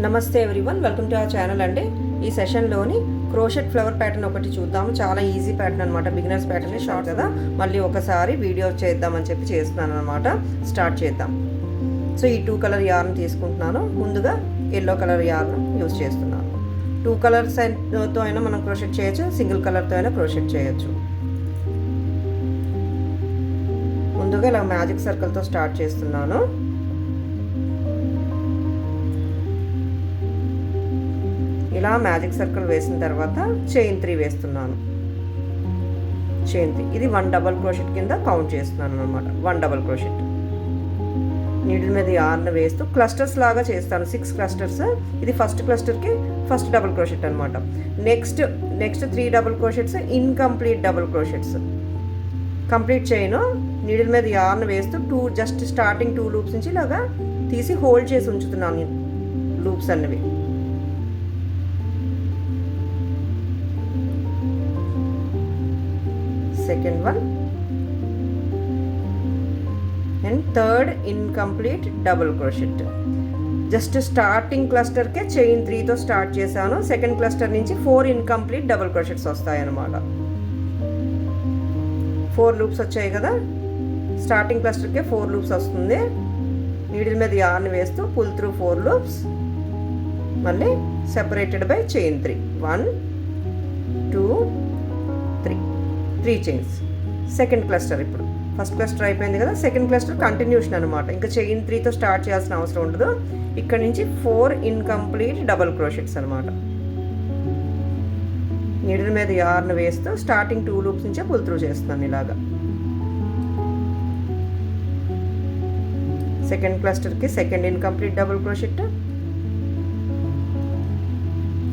నమస్తే everyone, welcome to our channel అండి. ఈ సెషన్లోని క్రోషెట్ ఫ్లవర్ ప్యాటర్న్ ఒకటి చూద్దాము. చాలా ఈజీ ప్యాటర్న్ అనమాట, బిగినర్స్ ప్యాటర్న్. షార్ట్ కదా, మళ్ళీ ఒకసారి వీడియో చేద్దామని చెప్పి చేస్తున్నాను అనమాట. స్టార్ట్ చేద్దాం. సో ఈ 2 కలర్ యార్న్ తీసుకుంటున్నాను. ముందుగా ఎల్లో కలర్ యార్న్ యూజ్ చేస్తున్నాను. 2 కలర్స్తో అయినా మనం క్రోషెట్ చేయొచ్చు, సింగిల్ కలర్తో అయినా క్రోషెట్ చేయొచ్చు. ముందుగా ఇలా మ్యాజిక్ సర్కిల్తో స్టార్ట్ చేస్తున్నాను. ఇలా మ్యాజిక్ సర్కిల్ వేసిన తర్వాత చైన్ 3 వేస్తున్నాను. చైన్ 3 ఇది 1 డబల్ క్రోషెట్ కింద కౌంట్ చేస్తున్నాను అనమాట. 1 డబల్ క్రోషెట్ నీడిల్ మీద యార్న్ వేస్తూ క్లస్టర్స్ లాగా చేస్తాను. 6 క్లస్టర్స్. ఇది ఫస్ట్ క్లస్టర్కి ఫస్ట్ డబల్ క్రోషెట్ అనమాట. Next 3 double crochets incomplete double crochets. Complete చేయను. నీడిల్ మీద యార్న్ వేస్తూ జస్ట్ స్టార్టింగ్ 2 లూప్స్ నుంచి ఇలాగా తీసి హోల్డ్ చేసి ఉంచుతున్నాను లూప్స్ అన్నవి. Second one and third incomplete double crochet. Just starting క్లస్టర్కే చైన్ 3తో స్టార్ట్ చేశాను. సెకండ్ క్లస్టర్ నుంచి 4 ఇన్కంప్లీట్ డబుల్ క్రోషెట్స్ వస్తాయన్నమాట. 4 లూప్స్ వచ్చాయి కదా. స్టార్టింగ్ క్లస్టర్కే 4 లూప్స్ వస్తుంది. నీడిల్ మీద యార్న్ వేస్తూ పుల్ త్రూ 4 లూప్స్, మళ్ళీ separated by chain 3. 1 2 3 chains. Second cluster. ఇప్పుడు ఫస్ట్ క్లస్టర్ అయిపోయింది కదా, సెకండ్ క్లస్టర్ కంటిన్యూషన్ అనమాట. ఇంకా చైన్ 3తో స్టార్ట్ చేయాల్సిన అవసరం ఉండదు. ఇక్కడ నుంచి 4 ఇన్కంప్లీట్ డబల్ క్రోషెట్స్ అనమాట. నీడిల్ మీద యార్న్ వేస్తూ స్టార్టింగ్ 2 లూప్స్ నుంచే పుల్ త్రూ చేస్తున్నాను ఇలాగా. సెకండ్ క్లస్టర్కి second incomplete double crochet,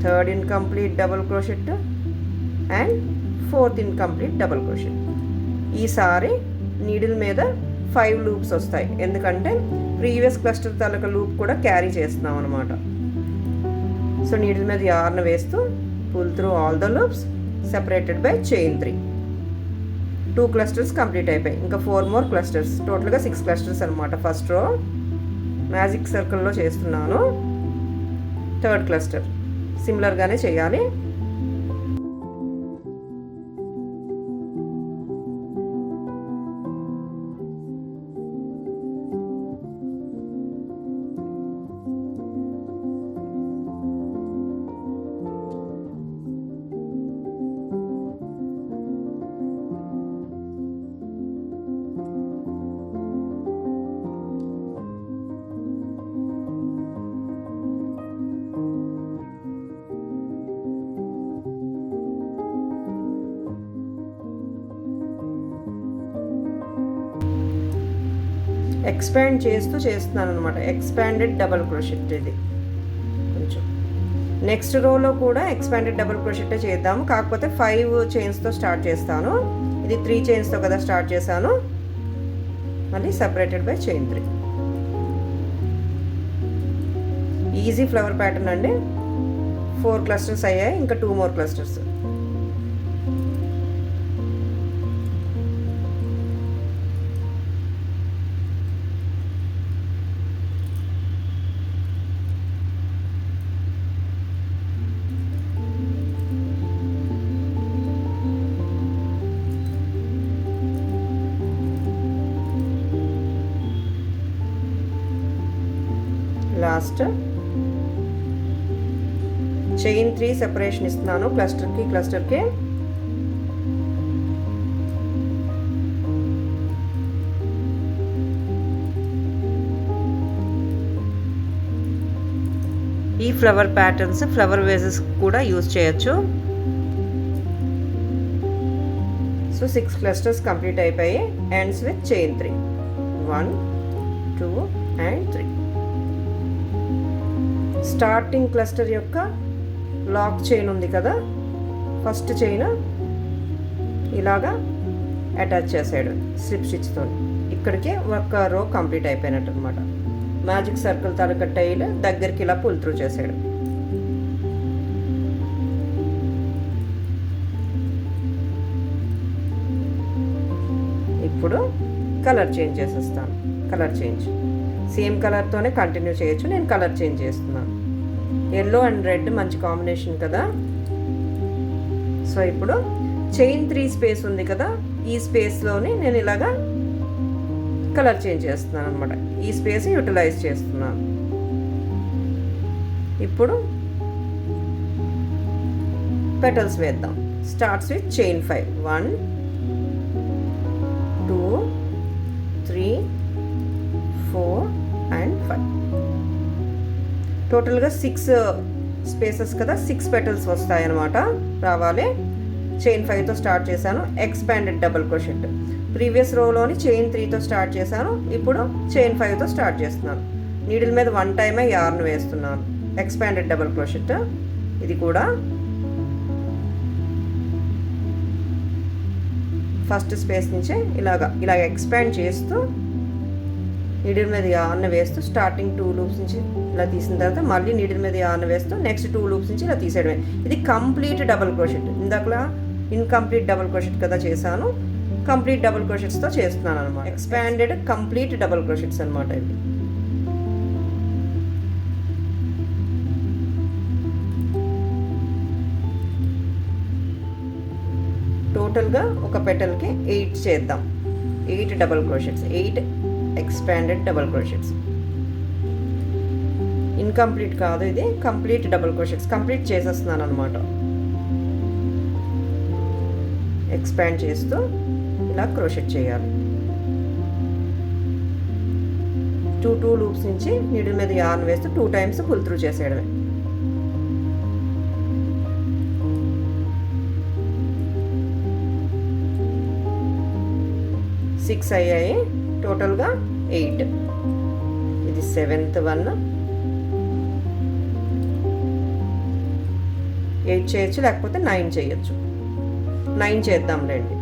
third incomplete double crochet and 4th incomplete double crochet. ఈసారి నీడిల్ మీద 5 లూప్స్ వస్తాయి, ఎందుకంటే ప్రీవియస్ క్లస్టర్ తాలూకా లూప్ కూడా క్యారీ చేస్తున్నాం అనమాట. సో నీడిల్ మీద యార్న్ వేస్తూ pull through all the loops separated by chain 3. 2 clusters complete అయిపోయాయి. ఇంకా 4 మోర్ క్లస్టర్స్. టోటల్గా 6 క్లస్టర్స్ అనమాట. ఫస్ట్ రో మ్యాజిక్ సర్కిల్లో చేస్తున్నాను. థర్డ్ క్లస్టర్ సిమిలర్గానే చేయాలి. ఎక్స్పాండ్ చేస్తూ చేస్తున్నాను అనమాట. ఎక్స్పాండెడ్ డబల్ క్రోషెట్ ఇది కొంచెం. నెక్స్ట్ రోలో కూడా ఎక్స్పాండెడ్ డబల్ క్రోషెట్ చేద్దాము, కాకపోతే 5 చైన్స్తో స్టార్ట్ చేస్తాను. ఇది 3 చైన్స్తో కదా స్టార్ట్ చేశాను. మళ్ళీ separated by chain 3. Easy flower pattern అండి. 4 క్లస్టర్స్ అయ్యాయి. ఇంకా 2 more clusters. Last chain 3 separation ఇస్తున్నాను క్లస్టర్కి. ఈ ఫ్లవర్ ప్యాటర్న్స్ ఫ్లవర్ వేజెస్ కూడా యూజ్ చేయొచ్చు. సో 6 క్లస్టర్స్ కంప్లీట్ అయిపోయి ends with chain 3. 1 2 and 3. Starting cluster యొక్క లాక్ చైన్ ఉంది కదా, ఫస్ట్ చైన్ ఇలాగా అటాచ్ చేసాడు స్లిప్ స్టిచ్తో. ఇక్కడికి ఒక రో కంప్లీట్ అయిపోయినట్టు అనమాట. మ్యాజిక్ సర్కిల్ తాలూకా టైల్ దగ్గరికి ఇలా పుల్ త్రూ చేసాడు. ఇప్పుడు కలర్ చేంజ్ చేసేస్తాను. కలర్ చేంజ్ సేమ్ కలర్తోనే కంటిన్యూ చేయొచ్చు. నేను కలర్ చేంజ్ చేస్తున్నాను. ఎల్లో అండ్ రెడ్ మంచి కాంబినేషన్ కదా. సో ఇప్పుడు చైన్ 3 స్పేస్ ఉంది కదా, ఈ స్పేస్లోని నేను ఇలాగా కలర్ చేంజ్ చేస్తున్నాను అనమాట. ఈ స్పేస్ యూటిలైజ్ చేస్తున్నాను. ఇప్పుడు పెటల్స్ వేద్దాం. Starts with chain 5. 1 2 3 4 and 5. టోటల్గా 6 స్పేసెస్ కదా, 6 పెటల్స్ వస్తాయి అన్నమాట, రావాలి. చైన్ 5తో స్టార్ట్ చేశాను. Expanded double crochet. ప్రీవియస్ రోలోని చైన్ 3తో స్టార్ట్ చేశాను, ఇప్పుడు చైన్ 5తో స్టార్ట్ చేస్తున్నాను. నీడిల్ మీద 1 టైమే యార్న్ వేస్తున్నాను. Expanded double crochet. ఇది కూడా ఫస్ట్ స్పేస్ నుంచే ఇలా ఎక్స్పాండ్ చేస్తూ నీడిల్ మీద యార్న్ వేస్తూ స్టార్టింగ్ 2 లూప్స్ నుంచి ఇలా తీసిన తర్వాత మళ్ళీ నీడిల్ మీద యార్న్ వేస్తూ నెక్స్ట్ 2 లూప్స్ నుంచి ఇలా తీసేయడమే. ఇది కంప్లీట్ డబుల్ క్రోషెట్. ఇందాకలా ఇన్కంప్లీట్ డబుల్ క్రోషెట్ కదా చేశాను, కంప్లీట్ డబుల్ క్రోషెట్స్తో చేస్తున్నాను అనమాట. ఎక్స్పాండెడ్ కంప్లీట్ డబుల్ క్రోషెట్స్ అనమాట ఇవి. టోటల్గా ఒక పెటల్కి 8 చేద్దాం. 8 double crochets, 8 expanded double crochets. Incomplete కాదు, ఇది కంప్లీట్ డబుల్ క్రోషెట్స్. కంప్లీట్ చేసేస్తున్నాను అనమాట. ఎక్స్పాండ్ చేస్తూ ఇలా క్రోషెట్ చేయాలి. 2 లూప్స్ నుంచి నీడిల్ మీద యార్న్ వేస్తూ 2 టైమ్స్ పుల్ త్రూ చేసేయడమే. సిక్స్ అయ్యాయి, టోటల్గా 8. ఇది 7th వన్. 8 చేయొచ్చు, లేకపోతే 9 చేయొచ్చు. 9 చేద్దాం రండి.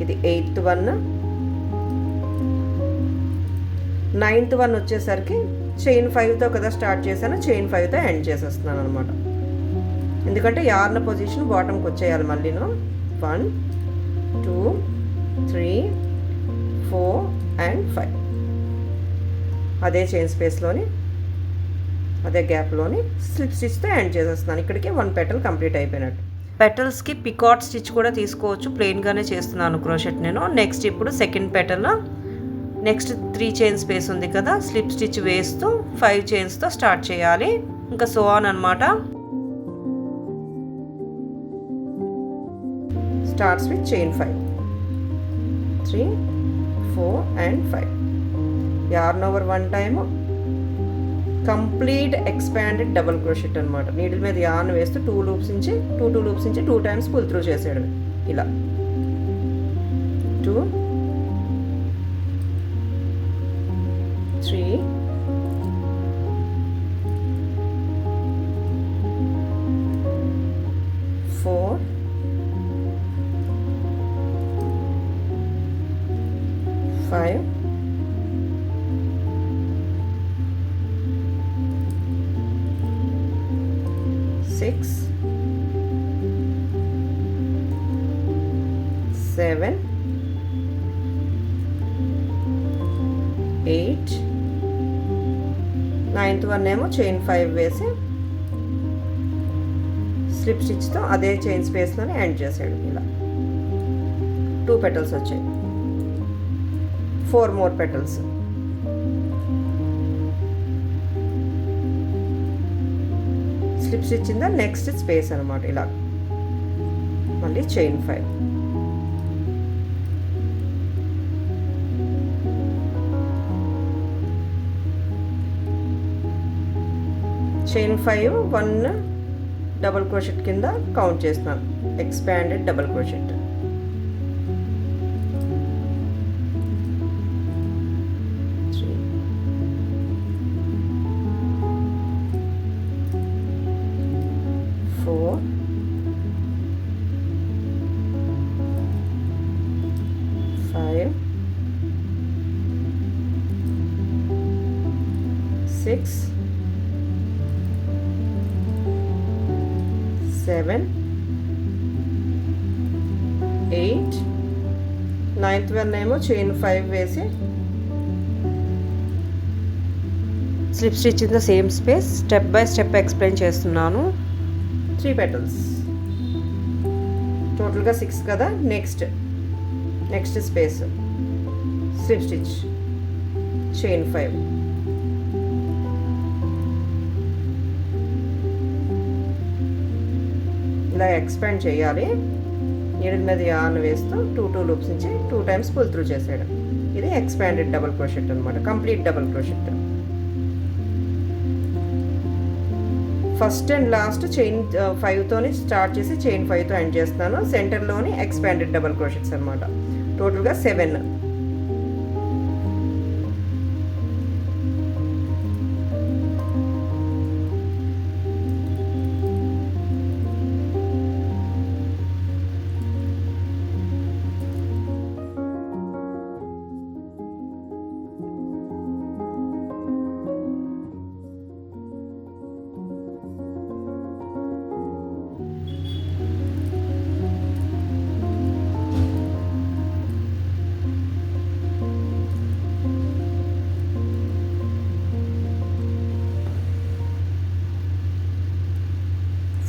ఇది 8th వన్. 9th వన్ వచ్చేసరికి చైన్ 5తో కదా స్టార్ట్ చేశాను, చైన్ 5తో ఎండ్ చేసేస్తున్నాను అనమాట. ఎందుకంటే యార్న్ పొజిషన్ బాటమ్కి వచ్చేయాలి మళ్ళీను. 1 2 3 4 and 5. అదే చైన్ స్పేస్లోని అదే గ్యాప్లోని స్లిప్ స్టిచ్తో ఎండ్ చేసేస్తున్నాను. ఇక్కడికి 1 పెటల్ కంప్లీట్ అయిపోయినట్టు. పెటల్స్కి పికాట్ స్టిచ్ కూడా తీసుకోవచ్చు, ప్లెయిన్గానే చేస్తున్నాను క్రోషెట్ నేను. నెక్స్ట్ ఇప్పుడు second petal, next 3 chain space ఉంది కదా, స్లిప్ స్టిచ్ వేస్తూ 5 చైన్స్తో స్టార్ట్ చేయాలి. ఇంకా సో ఆన్ అనమాట. Starts with chain 5. 3 4 and 5. yarn over 1 time complete expanded double crochet అనమాట. నీడిల్ మీద యార్న్ వేస్తూ 2 లూప్స్ నుంచి 2 లూప్స్ నుంచి 2 టైమ్స్ పుల్ త్రూ చేసేయడం. ఇలా 2 3 4 5 6 7 8 9th వన్ ఏమో చైన్ 5 వేసి స్లిప్ స్టిచ్తో అదే చైన్ స్పేస్లోనే ఎండ్ చేసాడు. ఇలా 2 పెటల్స్ వచ్చాయి. 4 more petals. Slip stitch in the next space అనమాట. ఇలా మళ్ళీ చైన్ 5. చైన్ 5 1 డబుల్ క్రోషెట్ కింద కౌంట్ చేస్తున్నాను. Expanded double crochet. 4 5 6 7 8 9th one ఏమో చైన్ 5 వేసి slip stitch in the same space. Step by step explain చేస్తున్నాను. 3 petals, టోటల్గా 6 కదా. Next space slip stitch, chain 5, ఇలా ఎక్స్పాండ్ చేయాలి. నీడిల్ మీద యార్న్ వేస్తూ 2 లూప్స్ నుంచి 2 times పుల్ త్రూ చేసేయడం. ఇది ఎక్స్పాండెడ్ డబుల్ క్రోషెట్ అనమాట, complete double crochet. First and last chain 5తోని స్టార్ట్ చేసి చైన్ 5తో ఎండ్ చేస్తున్నాను. సెంటర్లోని ఎక్స్పాండెడ్ డబుల్ క్రోషెట్స్ అనమాట. టోటల్గా 7.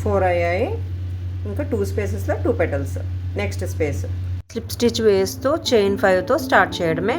ఫోర్ అయ్యాయి. ఇంకా 2 స్పేసెస్లో 2 petals. Next space slip stitch వేస్తూ చైన్ 5తో స్టార్ట్ చేయడమే.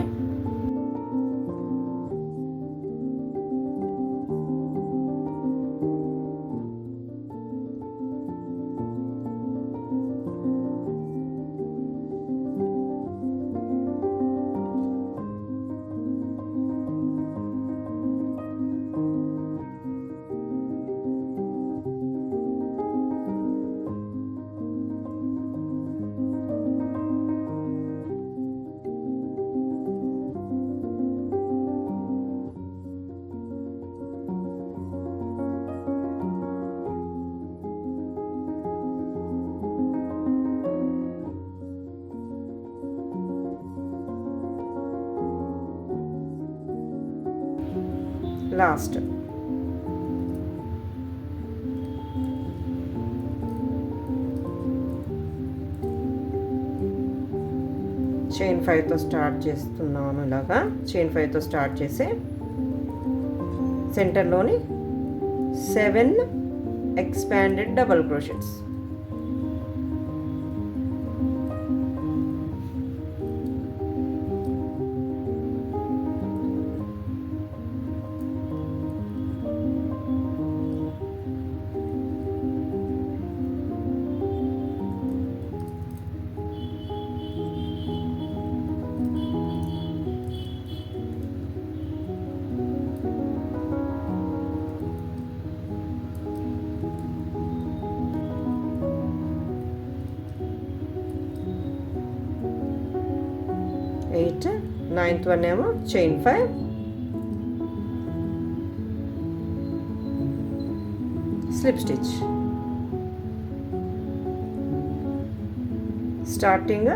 లాస్ట్ చైన్ 5తో స్టార్ట్ చేస్తున్నాను. ఇలాగా చైన్ 5తో స్టార్ట్ చేసి సెంటర్లోని 7 expanded double crochets. Eight, 9th one ఏమో చైన్ 5, స్లిప్ స్టిచ్. స్టార్టింగ్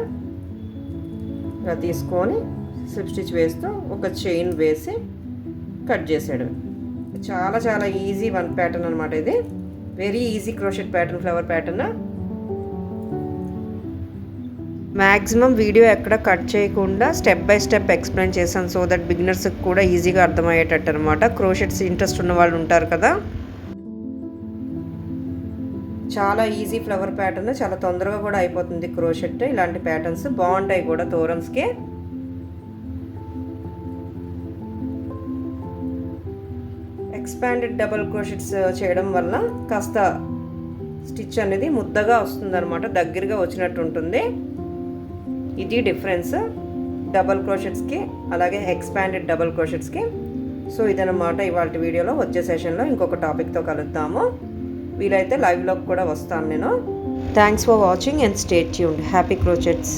ఇలా తీసుకొని స్లిప్ స్టిచ్ వేస్తూ ఒక చైన్ వేసి కట్ చేసాడు. చాలా చాలా ఈజీ వన్ ప్యాటర్న్ అనమాట ఇది. Very easy crochet pattern, flower pattern. Maximum video ఎక్కడ కట్ చేయకుండా స్టెప్ బై స్టెప్ ఎక్స్ప్లెయిన్ చేశాను, సో దట్ బిగినర్స్కి కూడా ఈజీగా అర్థమయ్యేటట్టు అనమాట. క్రోషెట్స్ ఇంట్రెస్ట్ ఉన్న వాళ్ళు ఉంటారు కదా. చాలా ఈజీ ఫ్లవర్ ప్యాటర్న్, చాలా తొందరగా కూడా అయిపోతుంది క్రోషెట్. ఇలాంటి ప్యాటర్న్స్ బాగుంటాయి కూడా తోరన్స్కి. ఎక్స్పాండెడ్ డబల్ క్రోషెట్స్ చేయడం వల్ల కాస్త స్టిచ్ అనేది ముద్దగా వస్తుందన్నమాట, దగ్గరగా వచ్చినట్టు ఉంటుంది. ఇది డిఫరెన్స్ డబల్ క్రోషెట్స్కి అలాగే ఎక్స్పాండెడ్ డబల్ క్రోషెట్స్కి. సో ఇదన్నమాట ఇవాళ వీడియోలో. వచ్చే సెషన్లో ఇంకొక టాపిక్తో కలుద్దాము. వీలైతే లైవ్లోకి కూడా వస్తాను నేను. Thanks for watching and stay tuned. Happy crochets.